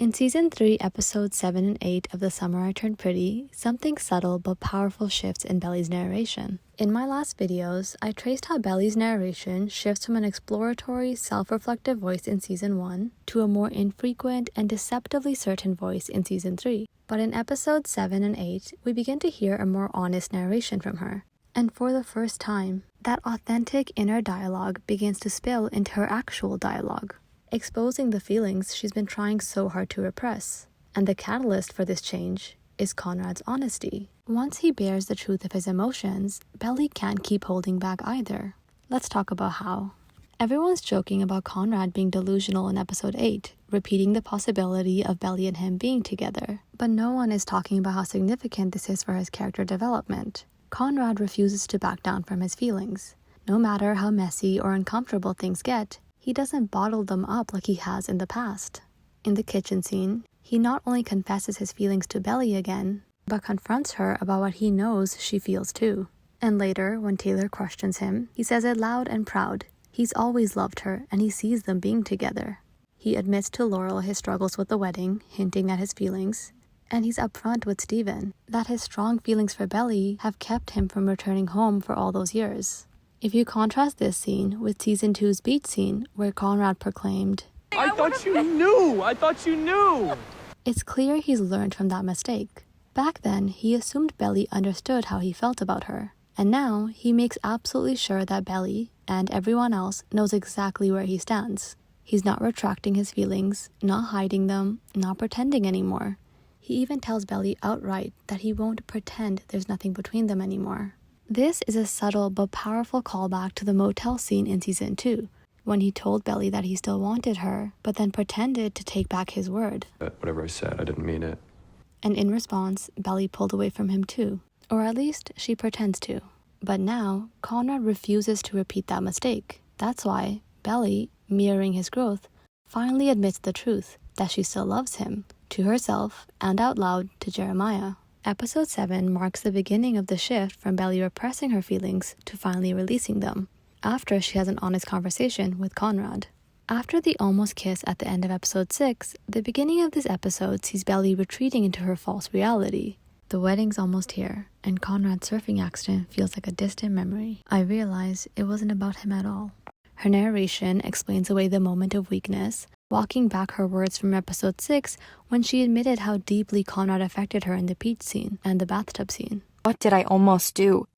In Season 3, Episodes 7 and 8 of The Summer I Turned Pretty, something subtle but powerful shifts in Belly's narration. In my last videos, I traced how Belly's narration shifts from an exploratory, self-reflective voice in Season 1 to a more infrequent and deceptively certain voice in Season 3. But in Episodes 7 and 8, we begin to hear a more honest narration from her. And for the first time, that authentic inner dialogue begins to spill into her actual dialogue, exposing the feelings she's been trying so hard to repress. And the catalyst for this change is Conrad's honesty. Once he bears the truth of his emotions, Belly can't keep holding back either. Let's talk about how. Everyone's joking about Conrad being delusional in Episode 8, repeating the possibility of Belly and him being together. But no one is talking about how significant this is for his character development. Conrad refuses to back down from his feelings. No matter how messy or uncomfortable things get, he doesn't bottle them up like he has in the past. In the kitchen scene, he not only confesses his feelings to Belly again, but confronts her about what he knows she feels too. And later, when Taylor questions him, he says it loud and proud. He's always loved her and he sees them being together. He admits to Laurel his struggles with the wedding, hinting at his feelings. And he's upfront with Steven that his strong feelings for Belly have kept him from returning home for all those years. If you contrast this scene with Season 2's beach scene, where Conrad proclaimed, I thought you knew! It's clear he's learned from that mistake. Back then, he assumed Belly understood how he felt about her. And now, he makes absolutely sure that Belly, and everyone else, knows exactly where he stands. He's not retracting his feelings, not hiding them, not pretending anymore. He even tells Belly outright that he won't pretend there's nothing between them anymore. This is a subtle but powerful callback to the motel scene in Season 2, when he told Belly that he still wanted her, but then pretended to take back his word. Whatever I said, I didn't mean it. And in response, Belly pulled away from him too. Or at least, she pretends to. But now, Conrad refuses to repeat that mistake. That's why Belly, mirroring his growth, finally admits the truth, that she still loves him, to herself and out loud to Jeremiah. Episode 7 marks the beginning of the shift from Belly repressing her feelings to finally releasing them, after she has an honest conversation with Conrad. After the almost kiss at the end of Episode 6, the beginning of this episode sees Belly retreating into her false reality. The wedding's almost here, and Conrad's surfing accident feels like a distant memory. I realize it wasn't about him at all. Her narration explains away the moment of weakness, walking back her words from Episode 6 when she admitted how deeply Conrad affected her in the peach scene and the bathtub scene. What did I almost do?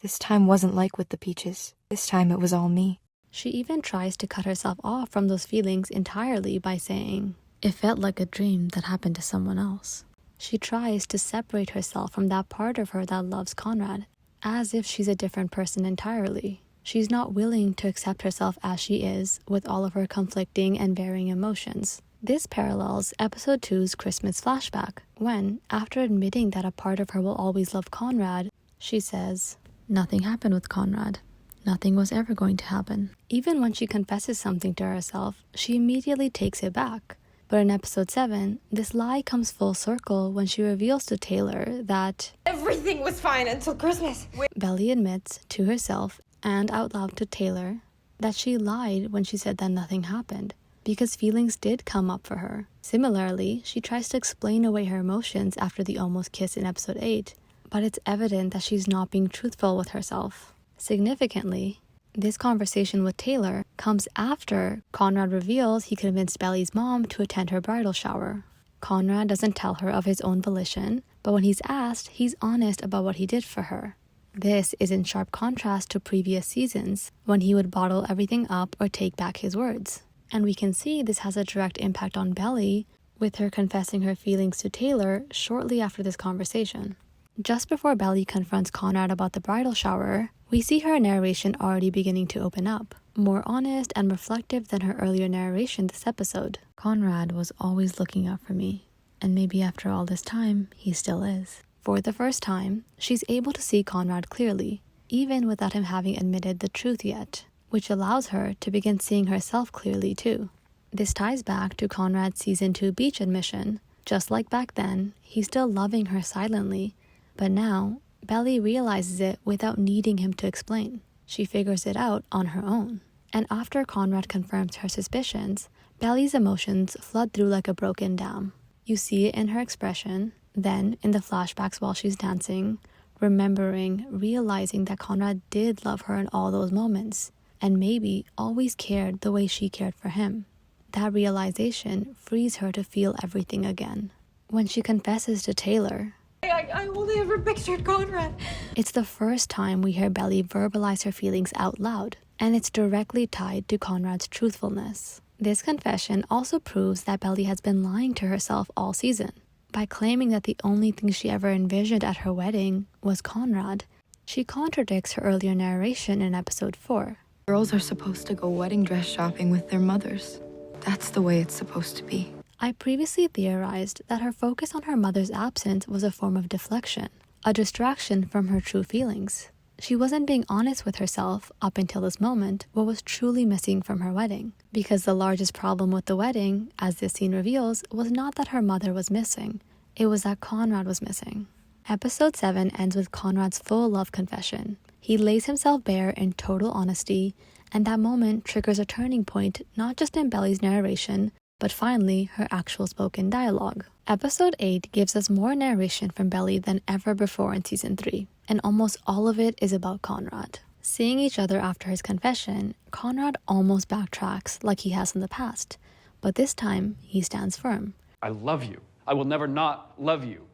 This time wasn't like with the peaches. This time it was all me. She even tries to cut herself off from those feelings entirely by saying, it felt like a dream that happened to someone else. She tries to separate herself from that part of her that loves Conrad, as if she's a different person entirely. She's not willing to accept herself as she is, with all of her conflicting and varying emotions. This parallels Episode 2's Christmas flashback, when, after admitting that a part of her will always love Conrad, she says, nothing happened with Conrad. Nothing was ever going to happen. Even when she confesses something to herself, she immediately takes it back. But in Episode 7, this lie comes full circle when she reveals to Taylor that everything was fine until Christmas. Belly admits to herself and out loud to Taylor that she lied when she said that nothing happened, because feelings did come up for her. Similarly, she tries to explain away her emotions after the almost kiss in Episode 8, but it's evident that she's not being truthful with herself. Significantly, this conversation with Taylor comes after Conrad reveals he convinced Belly's mom to attend her bridal shower. Conrad doesn't tell her of his own volition, but when he's asked, he's honest about what he did for her. This is in sharp contrast to previous seasons, when he would bottle everything up or take back his words. And we can see this has a direct impact on Belly, with her confessing her feelings to Taylor shortly after this conversation. Just before Belly confronts Conrad about the bridal shower, we see her narration already beginning to open up, more honest and reflective than her earlier narration this episode. Conrad was always looking out for me, and maybe after all this time, he still is. For the first time, she's able to see Conrad clearly, even without him having admitted the truth yet, which allows her to begin seeing herself clearly too. This ties back to Conrad's Season 2 beach admission. Just like back then, he's still loving her silently, but now, Belly realizes it without needing him to explain. She figures it out on her own. And after Conrad confirms her suspicions, Belly's emotions flood through like a broken dam. You see it in her expression, then in the flashbacks while she's dancing, remembering, realizing that Conrad did love her in all those moments, and maybe always cared the way she cared for him. That realization frees her to feel everything again. When she confesses to Taylor, I only ever pictured Conrad. it's the first time we hear Belly verbalize her feelings out loud, and it's directly tied to Conrad's truthfulness. This confession also proves that Belly has been lying to herself all season. By claiming that the only thing she ever envisioned at her wedding was Conrad, she contradicts her earlier narration in episode 4. Girls are supposed to go wedding dress shopping with their mothers. That's the way it's supposed to be. I previously theorized that her focus on her mother's absence was a form of deflection, a distraction from her true feelings. She wasn't being honest with herself up until this moment what was truly missing from her wedding, because the largest problem with the wedding, as this scene reveals, was not that her mother was missing, it was that Conrad was missing. Episode 7 ends with Conrad's full love confession. He lays himself bare in total honesty, and that moment triggers a turning point not just in Belly's narration, but finally her actual spoken dialogue. Episode 8 gives us more narration from Belly than ever before in season 3, and almost all of it is about Conrad. Seeing each other after his confession, Conrad almost backtracks like he has in the past, but this time he stands firm. I love you. I will never not love you.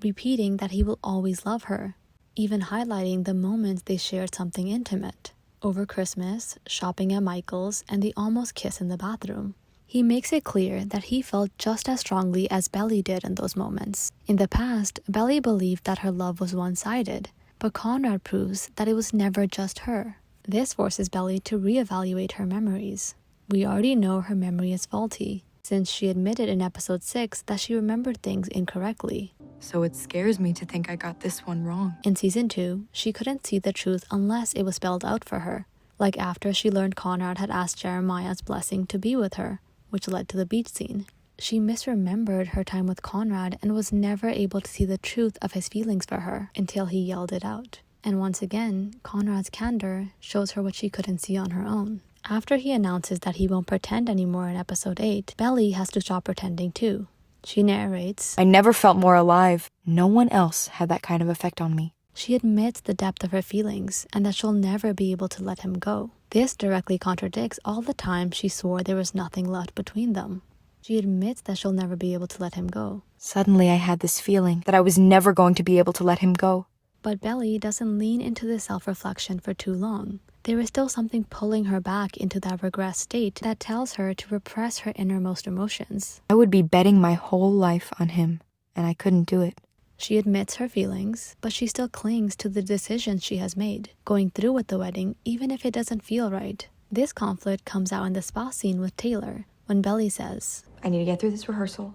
Repeating that he will always love her, even highlighting the moments they shared something intimate. Over Christmas, shopping at Michael's, and the almost kiss in the bathroom. He makes it clear that he felt just as strongly as Belly did in those moments. In the past, Belly believed that her love was one-sided, but Conrad proves that it was never just her. This forces Belly to reevaluate her memories. We already know her memory is faulty, since she admitted in episode 6 that she remembered things incorrectly. So it scares me to think I got this one wrong. In season 2, she couldn't see the truth unless it was spelled out for her, like after she learned Conrad had asked Jeremiah's blessing to be with her, which led to the beach scene. She misremembered her time with Conrad and was never able to see the truth of his feelings for her until he yelled it out. And once again, Conrad's candor shows her what she couldn't see on her own. After he announces that he won't pretend anymore in episode 8, Belly has to stop pretending too. She narrates, I never felt more alive. No one else had that kind of effect on me. She admits the depth of her feelings and that she'll never be able to let him go. This directly contradicts all the time she swore there was nothing left between them. She admits that she'll never be able to let him go. Suddenly I had this feeling that I was never going to be able to let him go. But Belly doesn't lean into this self-reflection for too long. There is still something pulling her back into that regressed state that tells her to repress her innermost emotions. I would be betting my whole life on him, and I couldn't do it. She admits her feelings, but she still clings to the decisions she has made, going through with the wedding even if it doesn't feel right. This conflict comes out in the spa scene with Taylor, when Belly says, I need to get through this rehearsal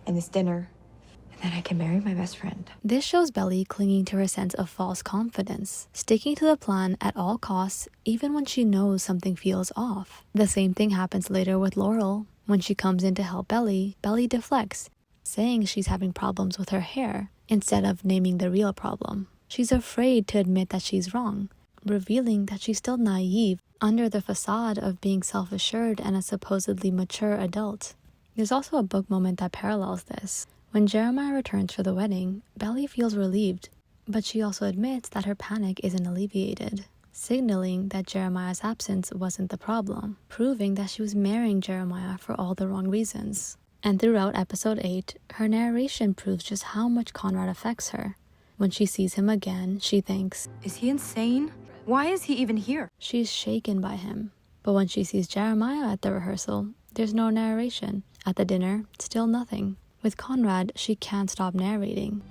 and this dinner, and then I can marry my best friend. This shows Belly clinging to her sense of false confidence, sticking to the plan at all costs even when she knows something feels off. The same thing happens later with Laurel. When she comes in to help Belly, Belly deflects, saying she's having problems with her hair, instead of naming the real problem. She's afraid to admit that she's wrong, revealing that she's still naive under the facade of being self-assured and a supposedly mature adult. There's also a book moment that parallels this. When Jeremiah returns for the wedding, Belly feels relieved, but she also admits that her panic isn't alleviated, signaling that Jeremiah's absence wasn't the problem, proving that she was marrying Jeremiah for all the wrong reasons. And throughout episode 8, her narration proves just how much Conrad affects her. When she sees him again, she thinks, Is he insane? Why is he even here? she's shaken by him. But when she sees Jeremiah at the rehearsal, there's no narration. At the dinner, still nothing. With Conrad, she can't stop narrating.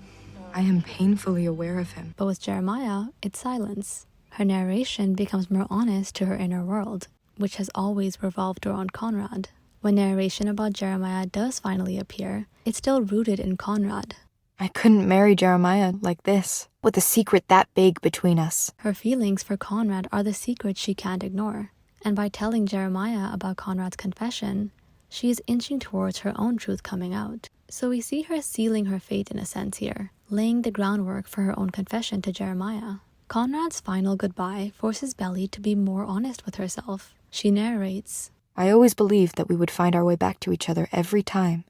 I am painfully aware of him. But with Jeremiah, it's silence. Her narration becomes more honest to her inner world, which has always revolved around Conrad. When narration about Jeremiah does finally appear, it's still rooted in Conrad. I couldn't marry Jeremiah like this, with a secret that big between us. Her feelings for Conrad are the secret she can't ignore. And by telling Jeremiah about Conrad's confession, she is inching towards her own truth coming out. So we see her sealing her fate in a sense here, laying the groundwork for her own confession to Jeremiah. Conrad's final goodbye forces Belly to be more honest with herself. She narrates, I always believed that we would find our way back to each other every time.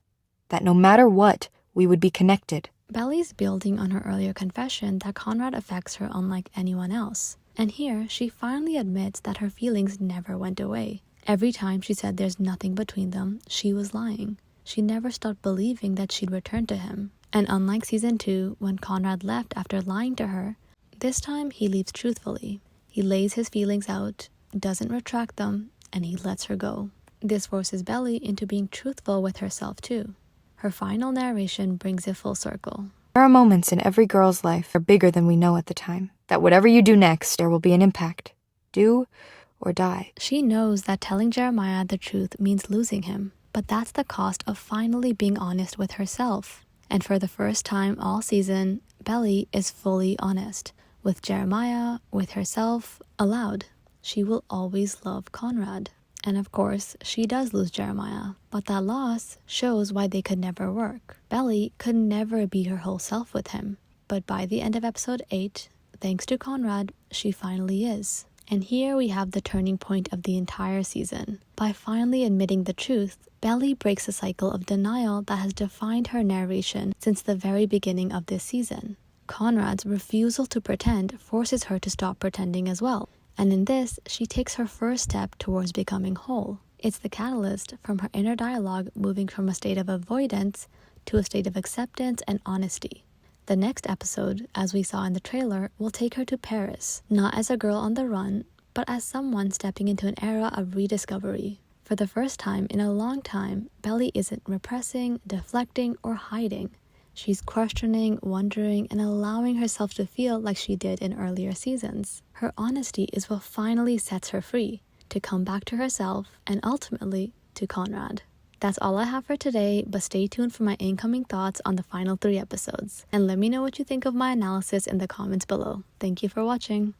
That no matter what, we would be connected. Belly's building on her earlier confession that Conrad affects her unlike anyone else. And here, she finally admits that her feelings never went away. Every time she said there's nothing between them, she was lying. She never stopped believing that she'd return to him. And unlike season 2, when Conrad left after lying to her, this time he leaves truthfully. He lays his feelings out, doesn't retract them, and he lets her go. This forces Belly into being truthful with herself too. Her final narration brings it full circle. There are moments in every girl's life that are bigger than we know at the time. That whatever you do next, there will be an impact. Do or die. She knows that telling Jeremiah the truth means losing him, but that's the cost of finally being honest with herself. And for the first time all season, Belly is fully honest. With Jeremiah, with herself, aloud. She will always love Conrad. And of course, she does lose Jeremiah, but that loss shows why they could never work. Belly could never be her whole self with him. But by the end of episode 8, thanks to Conrad, she finally is. And here we have the turning point of the entire season. By finally admitting the truth, Belly breaks the cycle of denial that has defined her narration since the very beginning of this season. Conrad's refusal to pretend forces her to stop pretending as well. And in this, she takes her first step towards becoming whole. It's the catalyst from her inner dialogue moving from a state of avoidance to a state of acceptance and honesty. The next episode, as we saw in the trailer, will take her to Paris, not as a girl on the run, but as someone stepping into an era of rediscovery. For the first time in a long time, Belly isn't repressing, deflecting, or hiding. She's questioning, wondering, and allowing herself to feel like she did in earlier seasons. Her honesty is what finally sets her free, to come back to herself, and ultimately, to Conrad. That's all I have for today, but stay tuned for my incoming thoughts on the final 3 episodes. And let me know what you think of my analysis in the comments below. Thank you for watching.